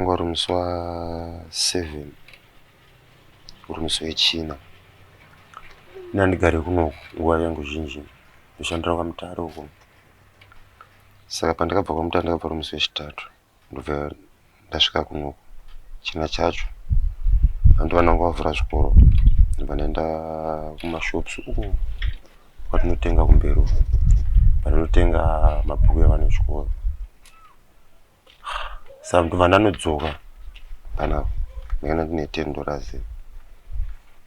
wakanga uri musi wa7 uri musi wechina. Nandigare kuno nguva yangu zhinji ndoshandira kwaMutare uko. Saka pandakabva kwaMutare ndakabva uri musi wechitatu ndobva ndasvika kuno china chacho. Vantu vanenge vavhura zvikoro ndobva ndaenda kumashops uko kwatinotenga kumberi pandinotenga mabhuku evana vechikoro. Saka ndobva ndanodzoka panapa ndakanga ndine $10.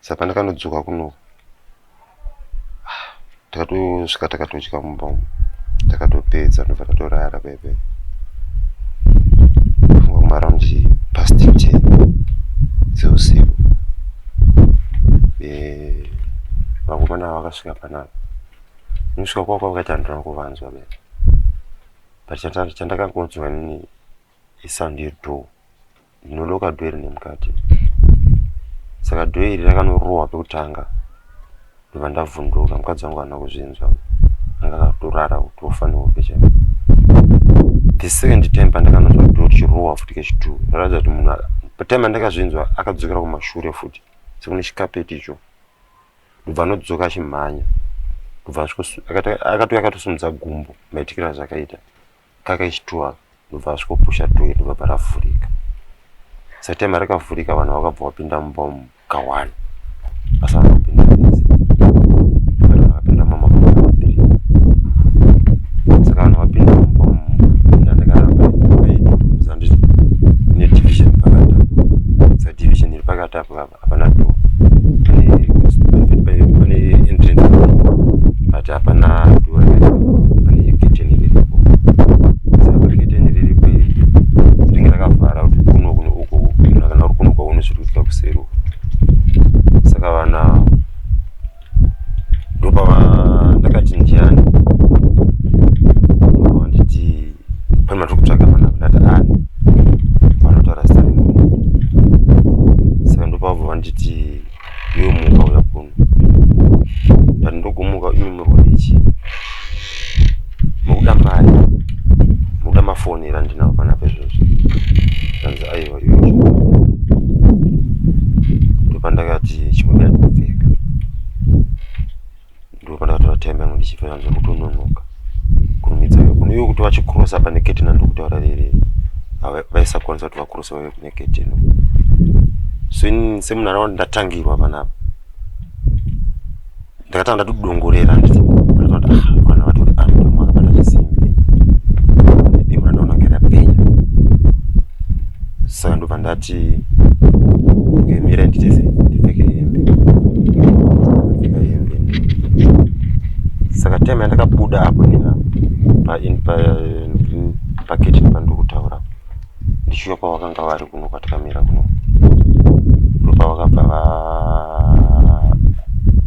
Saka pandakanodzoka kuno takatosvika takatodya mumba umu takatopedza ndobva tatorara pepe funga kumaraundi past 10 dzeusiku. Vakomana vakasvika panapa nosvika kwako vakati handina kuvanzwa be but chandakangonzwa nini isaundi yedhoo ndinoloka dhoo iri nemukati. Saka dhoo iri rakanorohwa pekutanga ndobva ndavhunduka. Mukadzi wangu haana kuzvinzwa anga akatorara kuti ofanirwa pecha. The second time pandakanonzwa dhoo richirohwa futi kechi2 ndaratidza kuti munhu patime andakazvinzwa akadzokera kumashure futi sekune chikapeti icho ndobva anodzoka achimhanya ndobva akatouya akatosumudza gumbo maitikira zvakaita kakachi2 ndobva asvikopusha dhoo ndobva paravhurika. Saka time rakavhurika vanhu vakabva vapinda mumba umu ka1 basa vanopinda vese vakapinda mama3. Saka vanhu vapinda mumba umu ndandakaramba vaitutumidza nditi ine division pakati. Saka division iri pakati apo hapana dhoo pane entrance but hapana dhoo pane kitchen iripo. Saka pane kitchen iripo ringe rakavhara kuti kuno uko kana uri kuno kwauno zviri kuitika kuseri uko. Saka vana ndopava ndakati ndiani ndobva nditi pane matiri kutsvaka panapa ndati ani vanotaura zita remunhu. Saka ndopabva nditi iwe muka uya kuno ndati ndogomuka imi muri kudichi mukuda mari mukuda mafoni ere andinawo panapa izvozvo ndanzi aiwa iwe ndopandakati chimwe ndopfeka ndopandakatora time yangu ndichipfeka nzva kutononoka kurumidza kuno iwe kuti vachikrosa pane keteni andokutaura rere vaisakwanisa kuti vakrosa vaive kune keteni. So semunhu anaona ndatangirwa panapa ndakatanga ndatodongorera nditi vana vatori armed vakabata chisimbi demo randaonangera penya. Saka ndobva ndati ngemira nditese ndipfeke hembe. Saka time yandakabuda apo nina paketini pandokutaura ndichiuya kwavakanga vari kuno kwatakamira kuno ndopa vakabva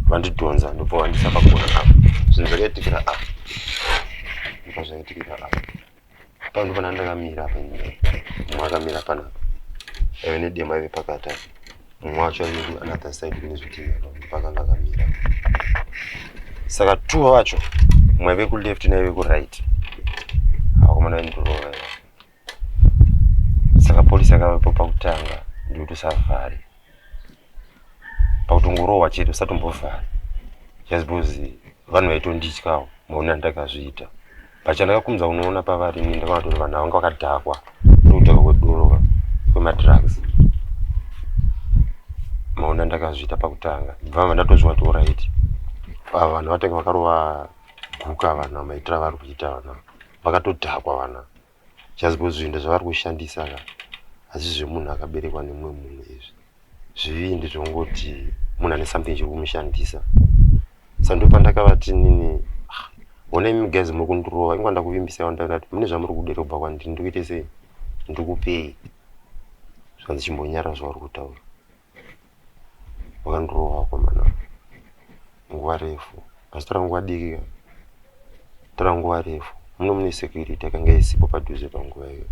vandidhonza ndobva vandisa pagona apo zvinhu zvakaitikira apo ndopa zvaitikira apo pano ndopana ndakamira apa mumwe akamira panapa aive nedemo aive pakati apo mumwe wacho aive another side kune zvitima pakanga akamira. Saka 2 vacho mumwe aive kuleft naive kuright vakomana vaindorova. Saka polisi akavapo pakutanga ndikuti usavhare pakutongorohwa chete usatombovhara because vanhu vaitondityawo maona ndakazviita pachandakakumza unoona pavari ini ndakaona kuti vanhu vanga vakadhakwa ndokuteka kwedoro kwemadrugs maona ndakazviita pakutanga ndibva ndatozviwa kuti alright vanhu vatanga vakarova guka vanhu maitira vari kuita vanhu vakatodhakwa vanhu because zvinhu zvavari kushandisa ka hazvi zvemunhu akaberekwa nemumwe munhu. Izvi zvivii ndizvongoti munhu ane something chiri kumushandisa. Saka ndopandakavati nini ona imi guys muri kundirova ingwa ndakuvimbisa ndakati mune zvamuri kudira kubva kwandiri ndikuite sei ndikupei zvanzi chimbonyara zvauri kutaura. Vakandirova vakomana nguva refu asi tora nguva diki tora nguva refu muno mune security yakanga isipo padhuze panguva iyo.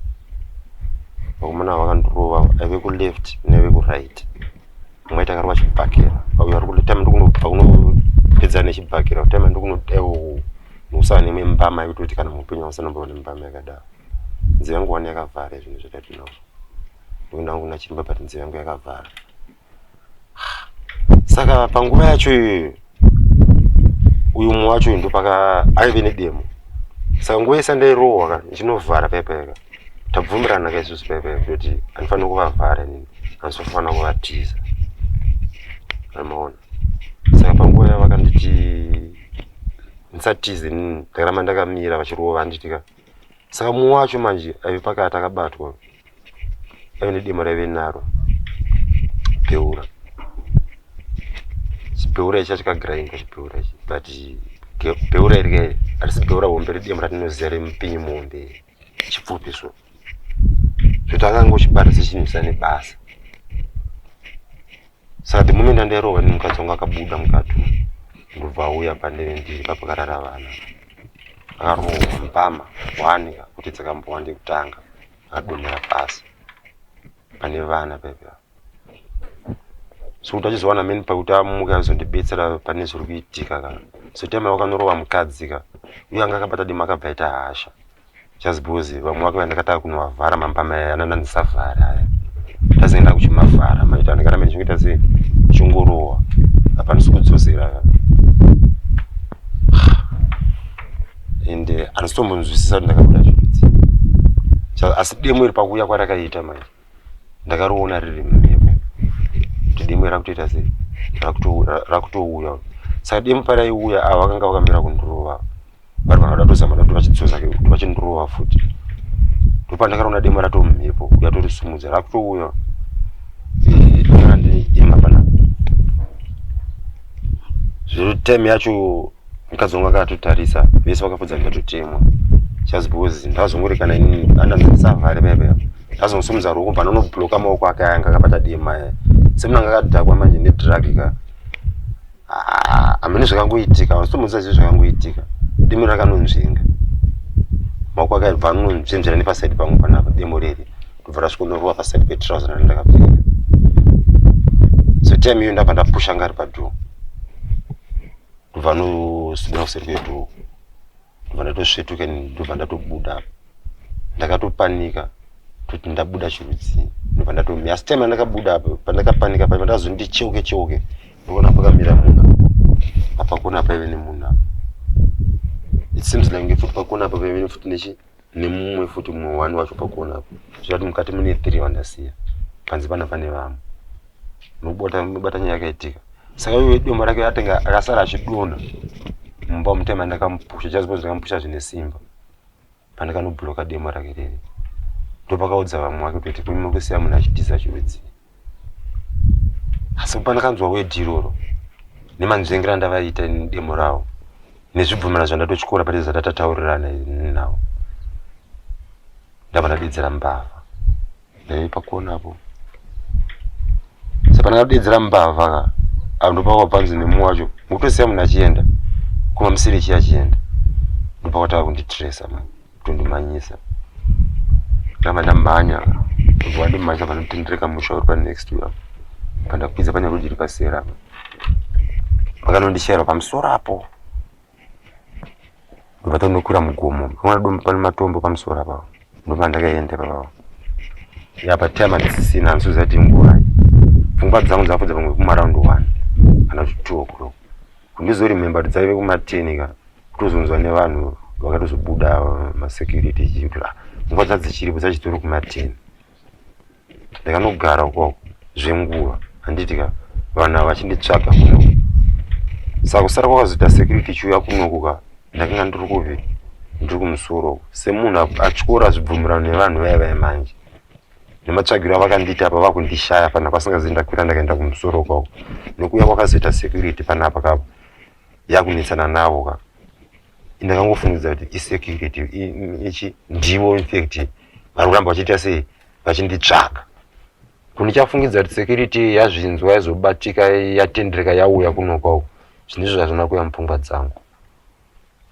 Vakomana vakandirova aive kuleft naive kuright mumwe aiti akarova chibhakera uyo ari time ndokunobva kunopedza nechibhakera time ndokunodewo nosava nemwe mbama yekutoti kana muupenyu hausanomboona mbama yakadaro. Nzeve yangu wani yakavhara zvinhu zvakati nazvo ndonangu na chirumba patinze yangu yakavhara. Saka panguva yacho uyu mumwe wacho ndo paka aive nedemo. Saka nguva yese ndairohwa ndichinovhara pepeka. Tabvumirana kaisusu pepeka kuti anofanira kuvavhara nini, anofanira kuvatiza. Unoona. Saka panguva yavo vakanditi ndisatize nini, ndakaramba ndakamira vachirova vanditika. Saka mumwe wacho manje aive pakati akabatwa. Aive nedemo raive naro. Beura. Beura ichi chakagirainga chibeura ichi, but beura iri arisi beura hombe redemo ratinoziva remupinyi muhombe chipfupi so. Zvoti akangochibata sechinhusa nebasa. Saka the moment andairohwa nemukadzi wangu akabuda mukati ndobva auya pandeve ndiri papakarara vana. Akarohwa mupama wanika kuti dzakambowande kutanga akadonhera pasi pane vana pepe. So utachizowana meni pakuti amuka azondibetsera pane zviri kuitika kana. So tema wakanorohwa mukadzi ka uye anga akabata demo akabva aita hasha. Chazibhuzi vamwe vakaenda ndakataka kunovavhara mambama anana ndisavhara aya. Ndazoenda kuchimavhara maita ndikana meni chinoita sei chingorohwa apa ndisikudzosera. Ende anositombomunzwisisa kuti ndakabuda chirudzi. Asi demo iri pakuuya kwarakaita manje ndakariona riri mumhepo. Kuti demo rakutoita sei rakutouya. Saka demo paraiuya ava vakanga vakamira kundorova. Vari vanoda tozama kuti vachidzosa kuti vachindorova futi. Ndopandakaona demo rato mumhepo yatorisumudza rakutouya. Ndima panapa. Zviri time yacho mukadzi wangu akatotarisa vese vakafudza ndatotemwa. Chazibhuzi ndazongorekana ini andandisavhare pepe. Ndazongosumudza ruoko panonobhuloka maoko ake anga akabata dema. Semunhu akadhakwa manje nedrug ka. Amene zvakangoitika, usitomudza izvi zvakangoitika. Demo rakanonzvenga. Maoko ake abva anonzvenzvera nepaside pangu panapa demo riri. Ndobva rasvikondorova paside petrouser randakapfeka. So time iyo ndabva ndapusha ngari padhoo. Ndobva ndoswedera kuseri kwedhoo. Ndobva ndatosvetuka ndobva ndatobuda. Ndakatopanika kuti ndabuda chirudzi. Ndobva ndatomira. Asi time ndakabuda apo pandakapanika paiva ndazonditi cheuke. Ndikuona pakamira munhu. Apa kuona paive nemunhu apa. It seems like futi pakuona apa paive futi nemumwe futi mumwe wani wacho pakuona apa. Zvati mukati mune 3 vandasiya. Panze pane vamwe. Nobata nyaya yakaitika. Saka uyu demo rake atenga akasara achidonha. Mumba mutema ndakamupusha chazibonzi ndakamupusha zvine simba. Pandakanobhuloka demo rake riri. Ndopakaudza vamwe wake kuti kumwe kusiya munhu achitiza chirudzi. Asi pandakanzwa wedhi iroro nemanzvengera ndavaita demo ravo nezvibvumirano zvandatochikora pati zvatataurirana nawo. Ndabva ndadedzera mbavha. Ndaive pakuonapo. Saka ndakadedzera mbavha ka andopakwa panzi nemumwe wacho mutosiya munhu achienda kuma musiri achienda. Ndopakataka kunditresa kutondimanyisa. Ndabva ndamhanya ndobva ndimhanya panotendereka musha uri panext to pandakwidza pane rudzi riri pasera apa. Pakanondishayira pamusoro apo. Ndobva tandokwira mugomo. Pane matombo pamusoro apapo. Ndobva ndakaenda papapo. Yapa time handisisina handisiziva kuti nguva. Pfungwa dzangu dzafudza pamwe kumaraundi 1 kana 2 o'clock. Kundizorememba kuti dzaive kuma10 ka kutozonzwa nevanhu vakatozobuda masecurity chikuti nguva dzadzichiripo dzachitori kuma10. Ndakanogara ukoko zvenguva handiti ka vanhu ava vachinditsvaga kuno. Saka kusara kwakazoita security chiuya kunoko ka ndakanga ndiri kupi ndiri kumusoro semunhu atyora zvibvumirano nevanhu vaya manje. Nematsvagiro avakandiita apa vakundishaya panapa pasingazivi ndakwira ndakaenda kumusoro kwako. Nokuuya kwakazoita security panapa kapo yakunetsana navo ka. Ndakangofungidzira kuti isecurity ichi ndivo infact vari kuramba vachiita sei vachinditsvaga. Kundichafungidza kuti security yazvinzwa yazobatika yatendereka yauya kuno kwako. Zvinizvo zvazvina kuya mupfungwa dzangu.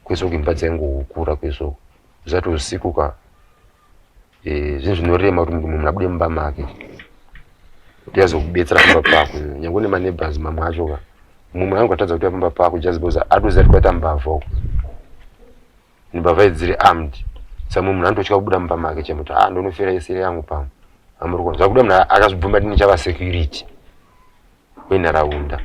Kwesoko imba dzaingokura kwesoko. Zvisati usiku ka zvinhu zvinorema kuti munhu abude mumba make. Kuti azokubetsera pamba pako. Nyange nemaneighbors mamwe acho ka. Mumwe angatadza kuti pamba pako jaziboza adoziva kuti kwaita mbavha uko. Mbavha dziri armed. Saka munhu andotya kubuda mumba make chemuti ndonofera isiri yangu pamwe. amurikona zvakuda munhu akazobvumba dini chava security wenharaunda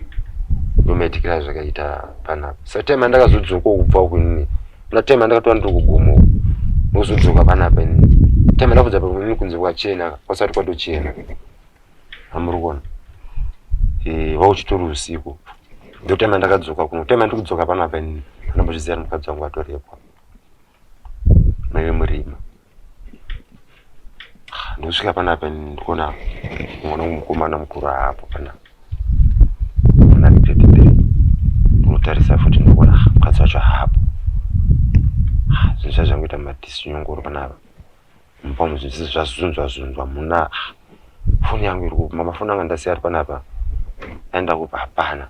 nomaitikira zvakaita panapa. Saka time andakazodzoka kubva kunini na time andakatoa ndikugomo nozodzoka panapa inini time ndakudza pakunini kunze kwachena kwasati kwatochena amurikona vauchitori usiku ndo time andakadzoka kuno time andikudzoka panapa inini anambozviziva mukadzi wangu atorepwa maive murima ndosvika panapa inini ndikuona mwana wumukomana mukuru hapo panapa muna 33 ndinotarisa futi ndikuona mukadzi wacho hapo zvinhu zvazvangoita madhisi nyongoro panapa mupamwe zvisi zvazunzwa muna foni yangu iri kupa mafoni anga ndasiya ari panapa aenda kupa hapana.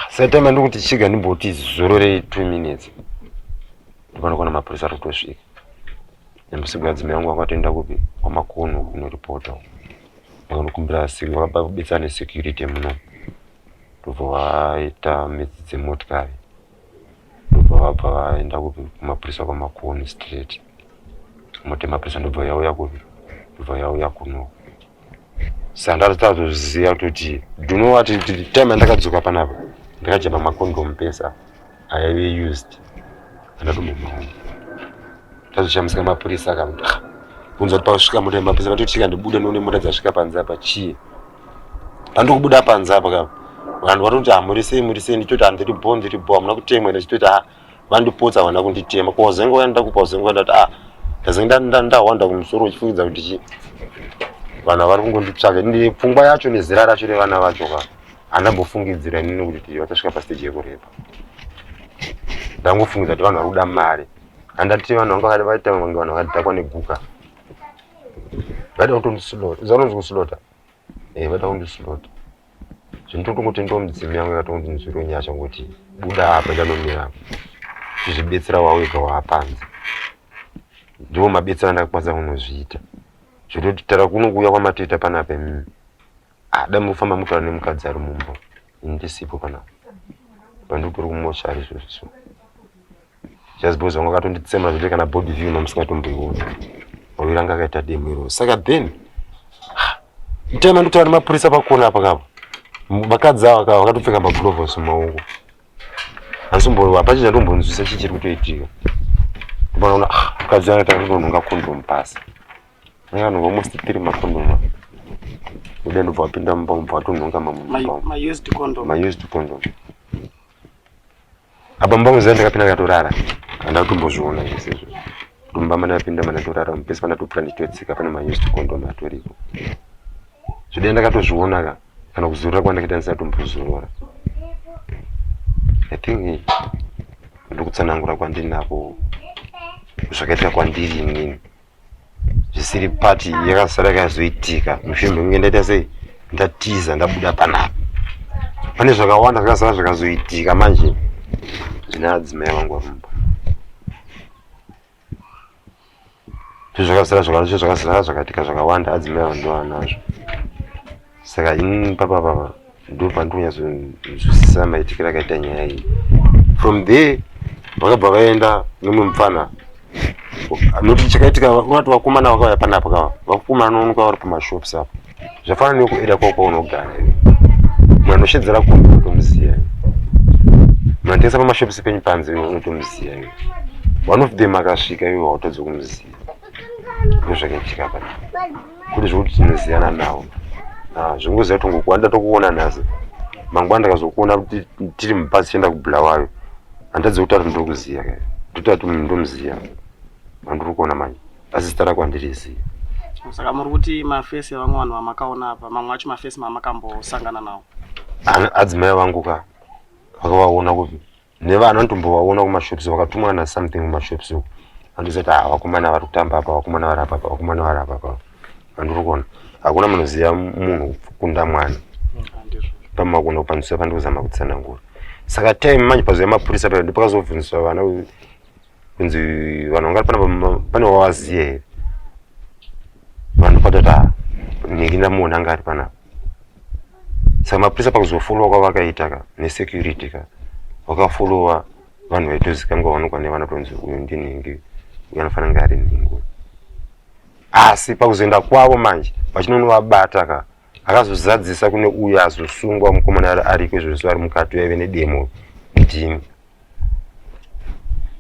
Satime ndikuti chiga ndimboti zorore 2 minutes ndikona mapurisa ari kutosvika nemusigwa dzimai yangu akatoenda kupi kwamakono kunoripota ndakanokumbira singo vakabetsana nesecurity muno ndobva vaita midzi dzemotikari ndobva vabva vaenda kupi kumapurisa kwamakoni straight mote mapurisa ndobva yauya kupi ndobva yauya kuno sandatazoziva kuti ndinowati time andakadzoka panapa ndakajamba makondomu pesa aive used andatomomao tazoshamisa mapurisa akamuti kunza kuti pakusvika mota mapurisa patochika ndibude noone mota dzasvika panze apa chii pandikubuda panze apa kapa vanhu vatoti murisei nditoti handiri bo hamuna kutemwa ndachitoti vandipotsa vana kunditema ko zengo waenda kupa zengo waenda kuti ndazenge ndawanda kumusoro uchifungidza kuti chii vanhu vari kungonditsvaka ndi pfungwa yacho nezera racho revana vacho ka handambofungidzira nini kuti vatasvika pastage yekurepa ndangofungidza kuti vanhu vari kuda mari handati vanhu vanga vaita vange vanhu vakadhakwa neguka vaida kutondisulota zanonzi kusulota vaida kundisulota zvinotongoti ndomudzimi yangu yakatonzi nzviro nyasha ngoti buda apa ndanomira kuzvibetsera wawega waapanze ndiwo mabetsera ndakakwanisa kunozviita zvitoti tara kuno kuuya kwamateta panapa mimi damufamba mutaura nemukadzi ari mumba ndisipo panapa pandikuri kumoshari izvozvo just wangu akatonditsemera zvoti kana body view nomusingatomboiona wawiranga akaita demo iro saka then time ndotaura nemapurisa pakona apa kapa vakadzi ava kava vakatopfeka maglovos mumaoko hapachija ndombonzwisa chii chiri kutoitika ndopanoona mukadzi anoita ndonhonga kondomu pasi anonga almost 3 makondomu ude ndobva wapinda mumba mubva watonhonga ma-used condom apa mumba muziva ndakapinda ndakatorara handatombozviona izvezvo mumba mandapinda mandatorara mupesi pandatopura ndichitotsika pane ma-used condom atoripo zvode ndakatozviona ka kana kuzorora kwandakaita ndisatombozorora I think ndikutsanangura kwandinako zvakaitika kwandiri inini zvisiri pati yakasara yakazoitika mushure mekunge ndaita sei ndatiza ndabuda panapa pane zvakawanda zvakasara zvakazoitika manje zvine adzimai vangu varumba zvakasara zvakaitika zvakawanda adzimai vangu ndovanazvo saka ini papapa ndo pandonyazonzwisisa maitikiro akaita nyaya iyi from there vakabva vaenda nemwe mupfana noti chakaitika unati vakomana vakauya panapa kava vakomana nooneka vari pamashops apo zvafanana nekueda kwako kwaunogara mwe anoshedzera kunhu unotomuziya mwe anotengesa pamashops penyu panze unotomuziya one of them akasvika iwe hautodzi kumuziya ndo zvakaitika panapa kuti zvokuti tinoziyana nawo zvongoziva kuti ngokuwanda tokuona nhasi mangwana ndakazokuona kuti tiri mubhazi tichienda kubhulawayo handadzi kuti ati ndokuziya ka ndotati munhu ndomuziya mandiri kuona manje asi zita rako handiriziya. Saka muri kuti mafesi evamwe vanhu vamakaona apa mamwe acho mafesi mamakambosangana nawo adzimai vangu ka vakavaona kupi nevana ndombovaona kumashops vakatumwa na something kumashops uku andizoti vakomana vari kutamba apa vakomana vari apa vakomana vari apa handiri kuona hakuna munoziva munhu kunda mwana pamakona kupaniswa pandikuzama kutsanangura saka time manje pazuva mapurisa pa ndipakazobvunziswa vana kunzi vanhu vangati pane wavaziya here vanhu patoti nhingi ndamuona anga ari panapa saka mapurisa pakuzofolowa kwavakaita ka nesecurity ka vakafolowa vanhu vaitozikamwa vanokwa nevana tonzi uyu ndinhingi uyu anofanira nga ari nhingi asi pakuzoenda kwavo manje vachinonovabata ka akazozadzisa kune uyo azosungwa mukomana ariko izvozvo ari mukati vaive nedemo ndini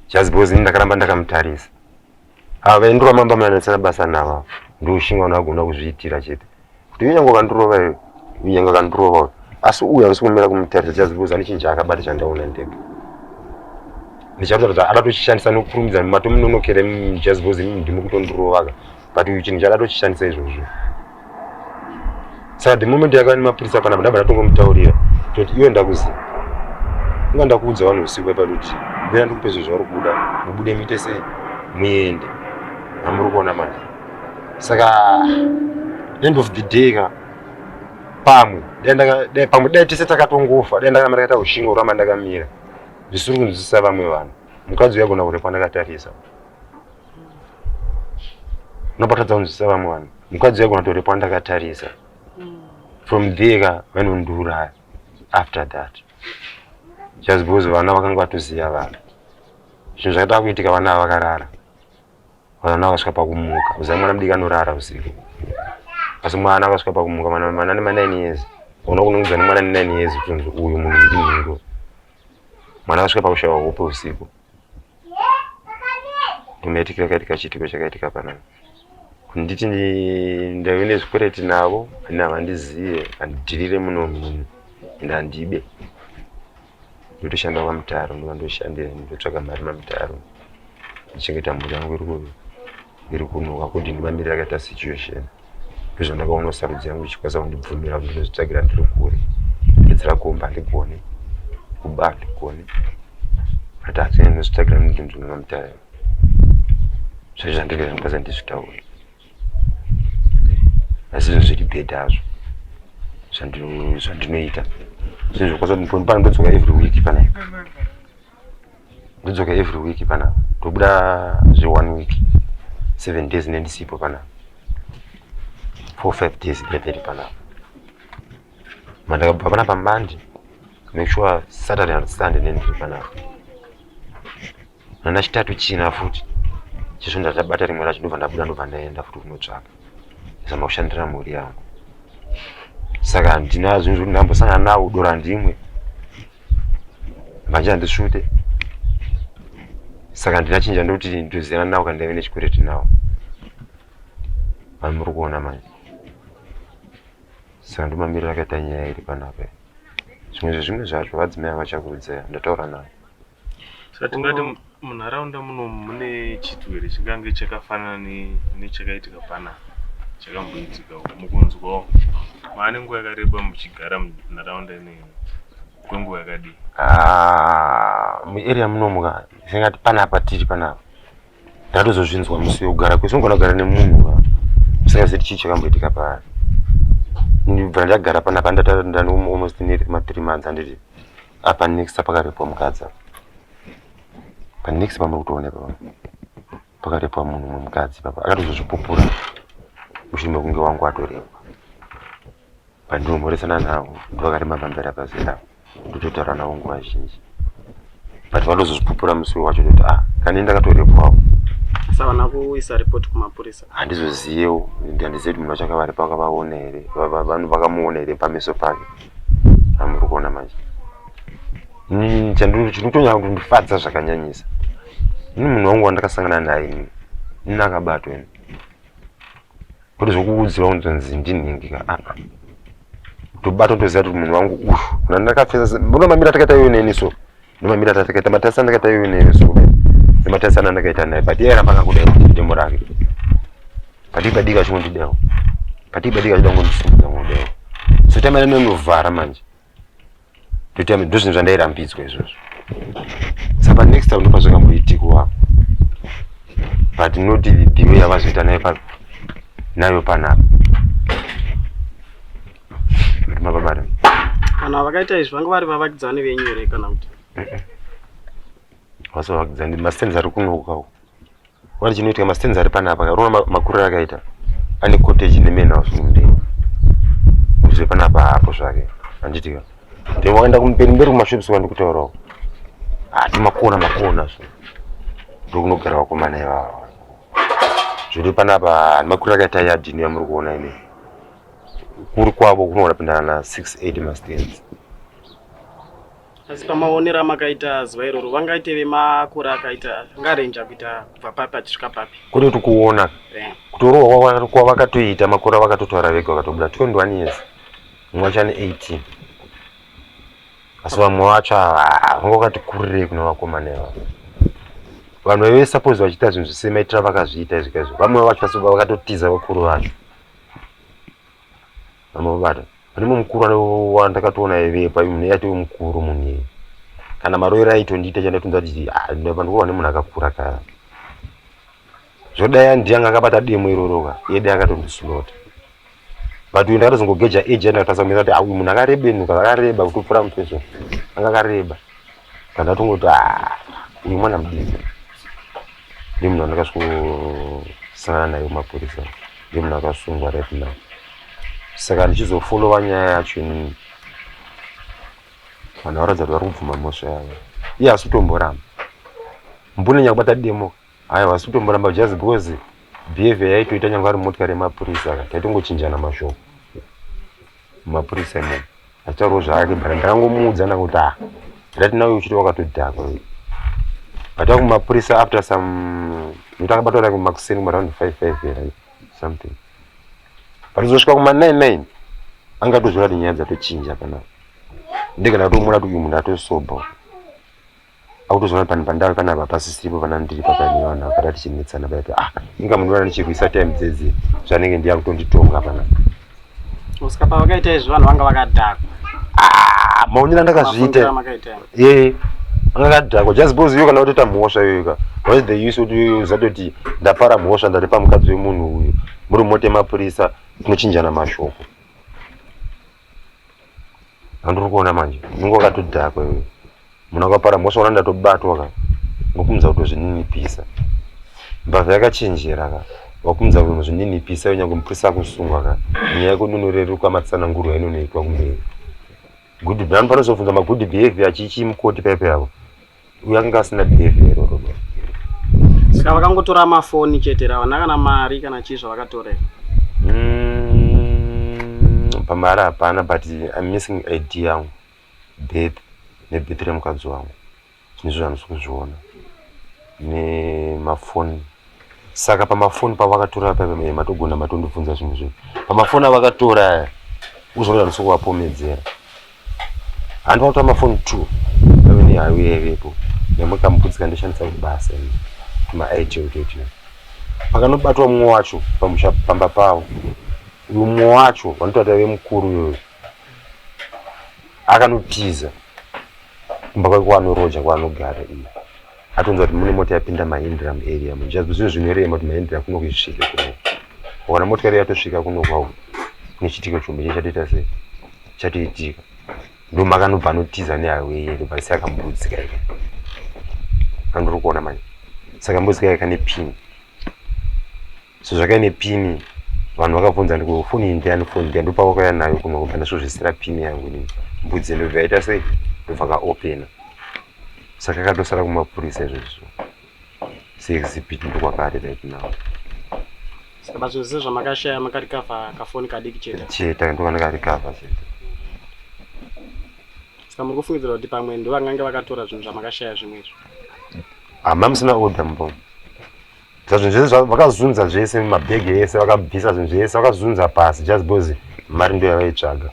Jazbozi ndakaramba ndakamutarisa ava vaindoramba manatsana basa navo ndoshinga unagona kuzviitira chete kuti unyango kandurova unyango kandurova asi uyo avasikumira kumutarisa Jazbozi ane chinhu chaakabata chandaona ndega ndichakuti adatochishandisa nokurumidza matomunonokere Jazbozi ndimo kutondurovaka but uyu chinhu chadatochishandisa izvozvo saka the moment yakava nemapurisa panapa ndabva ndatongomutaurira toti iwe ndakuziva unga ndakuudza vanhu usiku paduti bvira ndikupe zvo zvauri kuda mubude muite sei muende hamuri kuona manje saka end of the day ka pamwe dai tese takatongofa dai ndakamira kaita ushinga uramba ndakamira zvisiri kunzwisisa vamwe vanhu mukadzi uyagona kure pandakatarisa unobatadza kunzwisisa vamwe vanhu mukadzi uyagona kure pandakatarisa from there ka vanondiuraya after that Jazbozi vana vakanga vatoziva vanhu zvinhu zvakaita kuitika vana vakarara vana vakasvika pakumuka uziva mwana mudiki anorara usiku asi mwana akasvika pakumuka mana ane ma9 years una kunongudza nemwana ane 9 years kuti uyu munhu ndinhingo mwana akasvika pakushava hope usiku ndimaitikira kaitika chitiko chakaitika panapa kunditi ndaive nezvikwereti navo ani havandizive handidhirire muno munhu ende handibe ndotoshanda pamutaro ndokandoshandira ndotsvaka mari mamutaro ndichengeta mhuri yangu iri kunuka kuti ndimamirira akaita situation ndozvandakaona sarudzi yangu ichikwanisa kundibvumira kuti ndozvitsvagira ndiri kure gedzera komba handigone kuba handigone ati asi ndozvitsvagira ndinzvimbo mamutaro zvai zvandikeza ndikwanisa ndizvitaure asi zvinhu zviri bhedha hazvo zvandinoita zvinhu zvokwanisa pana ndodzoka every week panapa ndodzoka every week panapa tobuda zve1 week 7 days nendisipo panapa 4-5 days ndineperi panapa mandakabva panapa Monday make sure Saturday and Sunday nendiri panapa nana chitatu china futi chizvo ndatabata rimwe racho ndobva ndabuda ndobva ndaenda futi kunotsvaka ndizama kushandira mhuri yangu saka ndinazvo zvinhu zvokuti ndambosangana nawo dora ndimwe manje handisvute saka ndinachinja ndokuti ndoziyana nawo kana ndaive nechikwereti nawo vanhu muri kuona manje saka ndomamirira akaita nyaya iri panapa zvimwe zvezvimwe zvacho vadzimai vachakuudzaya ndataura nawo saka tingati munharaunda muno mune chitwere chingange chakafanana nechakaitika panapa chakamboitika mukunzwawo maane nguva yakareba muchigara munharaunda ineyi kwenguva yakadii muarea munomuka singati panapa tiri panapa ndatozozvinzwa musi wekugara kwese unogona kugara nemunhu usingazivi chii chakamboitika paari ndibva ndagara panapa ndani almost ma3 months handiti apa next pakarepwa mukadzi panext pamuri kutooneka pakarepwa munhu mumukadzi papa akatozozvipupura mushure mekunge wangu atorepwa pandinomhoresana navo ndovakarema pambera pazera ndototaura navo nguva zhinji but vanozozvipupura musi wacho toti kani ndakatorepwawo savana kuisa report kumapurisa handizoziyewo handizivi kuti munhu wacho akavarepa vakavaona here vanhu vakamuona here pameso pake hamuri kuona manje chinotonyanya kundifadza zvakanyanyisa ini munhu wangu wandakasangana naye ini akabatwa ini kuti zvokuudziwa kunzonzi ndinhingika tobata toziva kuti munhu wangu uyu ndakapfesa munomamira takaita iwe neni so nomamira takaita matasa ndakaita iwe neni so nematasana ndakaita naye but iye aramba akakudai demo rake padika chimondidawo padika chida kungondisimudza ngodawo so taimana nenovhara manje totama ndo zvinhu zvandairambidzwa izvozvo saka next time ndopa zvakamboitikwa but noti diwe yavazoita nayo panapa mababara kana vakaita izvi vanga vari vavakidzani venyu here kana kuti vasavakidzani mastenzi ari kunokawo wari chinoitika mastenzi ari panapa karoona makuriro akaita ane cottage nemen house mumberi uzve panapa hapo zvake handitika ndio wakaenda kumberi mberi kumashops kwandikutaurawo hati makona so ndokunogara vakomana ivavo zviri panapa makuriro akaita yadhini yamuri kuona ine kuri kwavo kunogona kupindana na 6-8 mastands. Asi pamaonero amakaita zuva iroro vangaite vemakura akaita ngarenja kuita kubva papi achisvika papi kuri kuti kuona kutorohwa kwavakatoita makore vakatotaura vega vakatobuda 21 years mumwe wacho ane 18 asi vamwe vacho vanga vakati kurirei kuna vakomana ivavo. Vanhu vaive suppose vachiita zvinhu zvisemaitira vakazviita izvikazvo vamwe vacho vakatotiza vakuru vacho vamobata pane mumwe mukuru wandakatoona ivepa munhu yati mukuru munhu kana maroiro aitondiita chandatonza kuti ndinofanirwa nemunhu akakura kaya zvodai ndiye anga akabata demo iroroka yede akatondisumota but uyu ndakatozongogeja age andakatasamira kuti uyu munhu akarebenuka akareba kutopfura mupesho anga akareba kandatongoti uyu mwana mudiki ndi munhu andakasangana naye mumapurisa ndi munhu akasungwa right now. Saka ndichizofollowa nyaya yacho inini vanhu varatidza kuti vari kubvuma mhosva yavo iye hasi kutomboramba mbune nyakubata demo haiwa hasi kutomboramba just because behavior yaitoita nyangwe ari motikari yemapurisa taitongochinjana mashoko mumapurisa imene achitaurawo zvaake but ndakangomuudza ndakuti ndati nawe uchiti wakatodhakwa but akumapurisa after some ndakabataura kumakuseni around 5 something parizosvika kuma-9 angatozvira kuti nyaya dzatochinja panapa ndikana tomuona kuti uyu munhu atosobha akutozoona pani pandave panapa pasisipo pana ndiri papaniwana pakati tichinetsana paiti inga munhu wana ndichirwisa time dzedzi zvanenge ndiya kutonditonga panapa usika pavakaita izvi vanhu vanga vakadhakwa maonero andakazviita anga akadhakwa just suppose iyo kana kutoita mhosva iyoika what the use kuti uzatoti ndapara mhosva ndatipa mukadzi wemunhu uyu muri mota yemapurisa tinochinjana mashoko andiri kuona manje nunge wakatodhakwa iwe munhu akapara mhosva ona ndatobatwa ka wakumudza kutozvininipisa mbavha yakachenjera ka wakumudza kutozvininipisa kunyange mupurisa akusungwa ka nyaya yekununureruka matsanangurwa inonoitwa kumberi good vanhu panozobvunza magood behavior achichimukoti paipo yavo uyu akanga asina behavior iroro saka vakangotora mafoni chete ravana kana mari kana chii zvavakatorera pamari hapana but I'm missing ID yangu nebirth remukadzi wangu nizvo zvanosvi kuzviona nemafoni saka pamafoni pavakatora matogona matondibvunza zvinhu zvinhu pamafoni avakatora uzvona zvanosvi kuvapomedzera handi vakutora mafoni 2 avene hauya ivepo nemukambudzika ndishandisa kubasa kuma-IT utotio pakanobatwa mumwe wacho pamba pavo uyu mumwe wacho vanotota vemukuru iyoyo akanotiza kumba kwake kwaanoroja kwaanogara iye atonza kuti mune mota yapinda mahindira muarea munjazvo zvino zvinorema kuti mahindira kuno kuisvike kuno wakana motikari yatosvika kuno kwavo nechitiko chombe chatoita sei chatoitika ndo makanobva anotiza nehaweyero basi akambudzika ika andiri kuona manje saka mbudzika yaka nepini so zvakaine pini vanhu vakabvunza ndiko foni ndiani foni ndiani ndopavakauya nayo kuno kubva ndasvozvisira pini yangu inini mbudzi ndobva yaita sei ndobva kaopena saka akatosara kumapurisa izvozvo seexhibit ndokwakati right now saka zvose zvamakashaya makarikavha kafoni kadiki chete chete ndokandakarikavha chete saka muri kufungidzira kuti pamwe ndo vangange vakatora zvinhu zvamakashaya zvimwezvo hama musina order mbo zvinhu zvese vakazunza zvese mabhegi ese vakabvisa zvinhu zvese vakazunza pasi just because mari ndo yavaitsvaga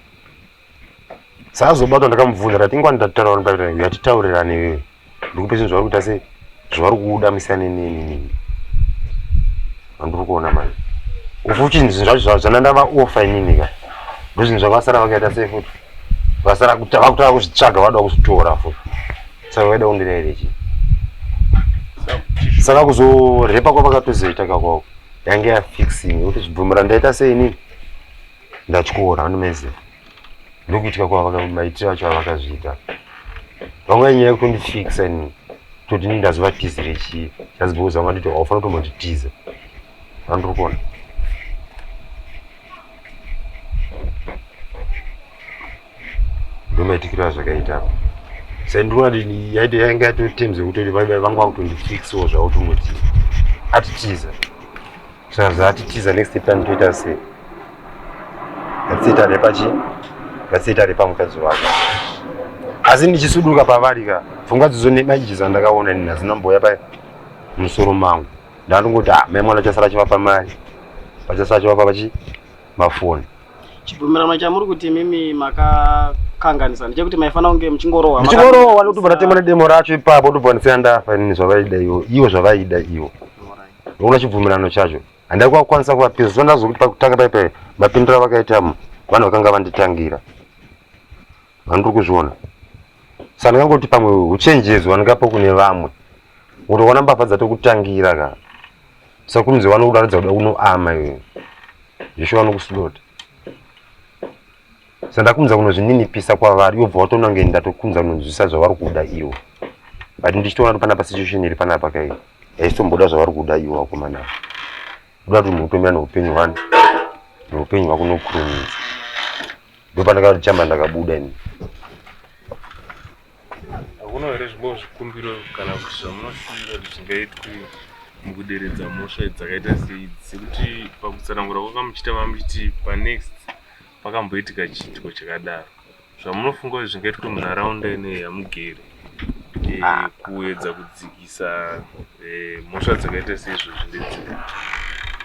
saka zobatwa ndakamubvunza ndati ingwa ndataura nobaa yatitaurirani iwewe ndikupe zvinhu zvavari kuita sei zvavari kuuda misiyane nini handiri kuona manje ufuchi zvinhu zvacho zvanandava ofa inini ka ndo zvinhu zvavasara vakaita sei futi vasara vakutava kuzvitsvaga vada kuzvitora futi saka vaida kundirayire chii saka kuzorepa kwavakatozoita kakwavo yange yafixing kuti zvibvumira ndaita sei inini ndatyora andomeze ndokuitika kwavamaitiro acho avakazviita vamwe nyaya yekundifixa inini toti nii ndazovatizire chii ndazibouza vanga nditi haufanira kutombonditiza andiri kuona ndomaitikiro azvakaita sai ndikuona kuti yaiti yange yatotemze kutoti vanga vakutondifixawo zvavo tongoti atitiza tazati tiza next time toita sei ngatsita repachi ngatsita repamukadzi wako asi ndichisuduka pavarika pfungwa dzizo nemajiza ndakaona nina zinamboya pa musoro mangu ndandingoti mai mwana chasara chivapa mari pachasara chivapa pachi mafoni. Chibvumirano chamuri kuti mimi makakanganisa ndechekuti maifana kunge muchingorowa notobva tema nedemo racho ipapo tobva ndisina ndafa nini zvavaida iwo zvavaida iwo ndoona chibvumirano chacho handai kwakwanisa kuvapisa so ndazokuti pakutanga paipai mapindura vakaitamo vanhu vakanga vanditangira vandiri kuzviona saka ndakangoti pamwe uchenjedzwa ndingapo kune vamwe utoona mbavha dzatokutangira ka saka kunze vanokudaridza kuda unoama iwe zvesho vanokuslota saka ndakunza kunozvininipisa kwavari yobva watoona kunge ndatokunza kunonzwisa zvavari kuda iwo but ndichitoona kuti panapa situation iri panapa kai haisitomboda zvavari kuda iwo vakomana kuda kuti munhu utomira neupenyu hwani neupenyu hwako nokurumidza ndopandakati chamba ndakabuda ini. Hakuna here zvimwe zvikumbiro kana kuti zvamunoshuwira kuti zvingaitwe mukuderedza mhosva dzakaita seidzi sekuti pakutsanangura kwakamuchita mamuchiti panext pakamboitika chiitiko chakadaro zvamunofunga kuti zvingaitwe munharaunda ineyi yamugere kuedza kudzikisa mhosva dzakaita seizvozvi ndedzimwe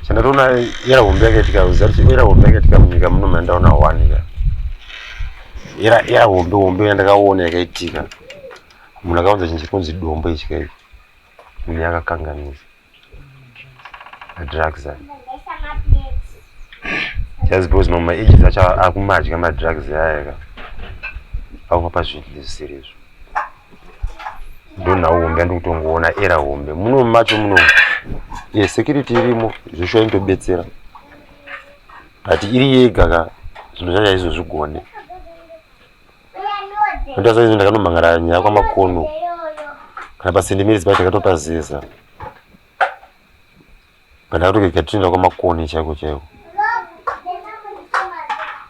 chandatoona era hombe yakaitika uziva era hombe yakaitika munyika muno mandaona 1 era hombe yandakaona yakaitika munhu akaunza chinhu chikunzi dombo ichi kai munhu yakakanganisa madrugs aya just because mamwe maagents acho akumadya madrugs aya ka akupapa zvinhu zvisiri izvo ndonhawo hombe yandikutongoona era hombe muno macho muno security irimo zvesho yaindobetsera but iri yega ka zvinhu zvacho haizozvigone ndasa izvo ndakanomhangara nyaya kwamakono kana pasendemiri pacho takatopazeza pandakatogekatinoenda kwamakono chaiko chaiko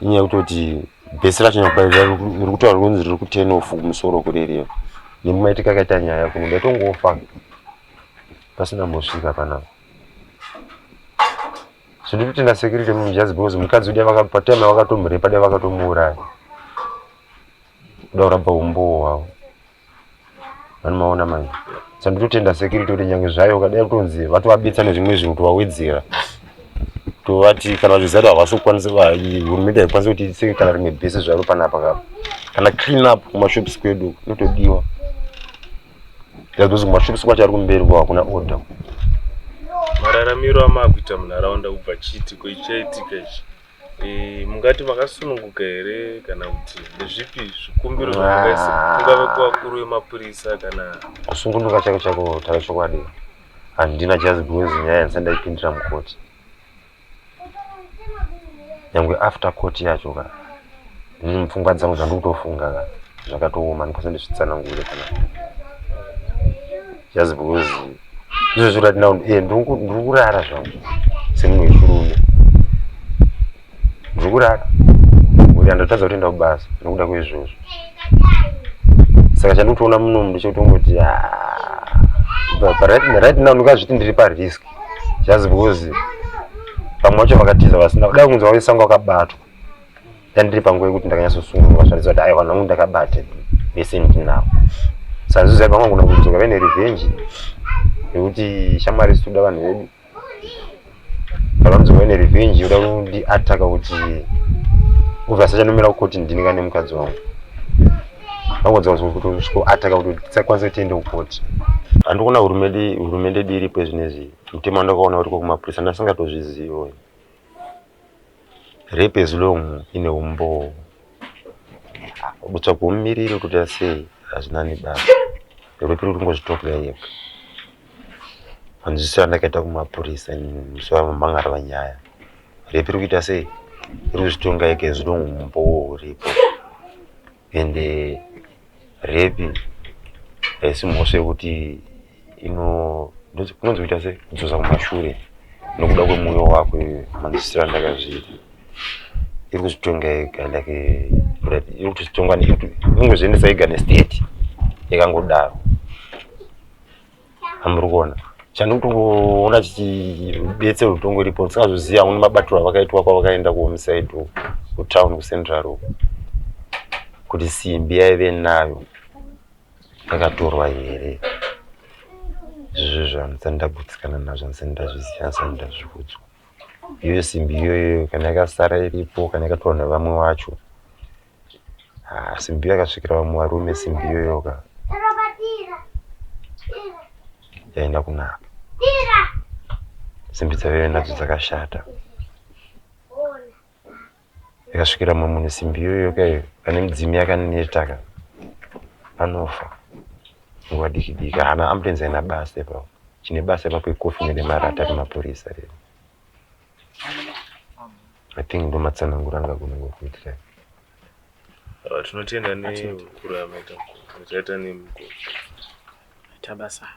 inyaya kutoti bhesi racho iri kutaura kunzi riri kutenofu kumusoro kureriyo nemumaitika akaita nyaya kuno ndaitongofa pasina mbosvika panapa zvindikutenda security mujazi because mukadzi udia patime vakatomurepa dai vakatomuuraya kuda kuramba umbowo hwavo vanomaona manje saka nditotenda security kuti nyange zvayo ukadai kutonzi vatovabetsa nezvimwe zvinhu tovawedzera tovati kana vachizati havasi kukwanisa hurumende haikwanisi kuti iseke kana rimwe bhesi zvaro panapa kapa kana clean up kumashops kwedu inotodiwa because kumashops kwacho ari kumberi kwa hakuna order. Mararamiro amakuita munharaunda kubva chiitiko ichaitika ichi mungati makasununguka here kana kuti ndezvipi zvikumbiro zvamakaisa kungave kuvakuru vemapurisa kana kusungunuka chako chako taura chokwadi handina just because nyaya yandisandaipindira mukoti nyangwe after court yacho ka ndini pfungwa dzangu zvandikutofunga ka zvakatooma ndikasandizvitsanangure kana just because izvo zvirati nao ndiri kurara zvangu semunhu wechirume ndiri kurara kuti handatadza kutoenda kubasa nokuda kwezvozvo saka chandikutoona muno munhu chekutongoti right now ndikazviti ndiri parisk just because pamwe vacho vakatiza vasina kudai kunzi vaisanga wakabatwa ndandiri panguva yekuti ndakanyatsosungunuka zvandisa kuti aiwa nangu ndakabate vese ndinawo saka zviziva pamwe kuna kudzoka vaine revenge yekuti shamwari situda vanhu vedu pavanodzoka vaine revenge yoda kundiataka kuti ubva sachanomira kukoti ndininga nemukadzi wangu vangodzakuataka kuti tisakwanisa kutiende kukoti handikuona hurumende du iripo zvinezvi mutema wandakaona uri kumapurisa ndasingatozviziva rape is long ine umbo kutsvaga mumiriri kuti sei hazvina nebasa rape iri kungozvitokera yega handizvisira ndakaita kumapurisa musuva vamhangara vanyaya rape iri kuita sei iri kuzvitonga yega zvino umbo uripo ende rape haisi mhosva yekuti kunonzi kuita sei kudzosa kumashure nokuda kwemwoyo wako handizvisira ndakazviita iri kuzvitonga yega like iri kutozvitonga ingozviendesa yega nestate yakangodaro hamuri kuona Chandokutoona chichibetse rutongo ripo tsingazoziya une mabatiro avakaitwa kwavakaenda kuhomicide kutown kucentral kuti simbi yaive nayo yakatorwa here. Izvozvo zvanisati ndagutsikana nazvo handisati ndazviziva, handisati ndazviudzwa. Iyoyo simbi iyoyo kana yakasara iripo kana yakatorwa nevamwe vacho, simbi yakasvikira vamwe varume, simbi iyoyo ka yaenda kunaka. Simbi dzavaiva nadzo dzakashata, yakasvikira mumwe munhu simbi iyoyo kaiyo pane mudzimi yakaneta ka anofa nguva diki diki. Hana ambulenzi haina basa ipapo, chine basa ipapo ikofi neremarata remapurisa rero. I think ndo matsanangura angagona kuitira. Tinotenda nekuramaita taita nemukuru tabasa.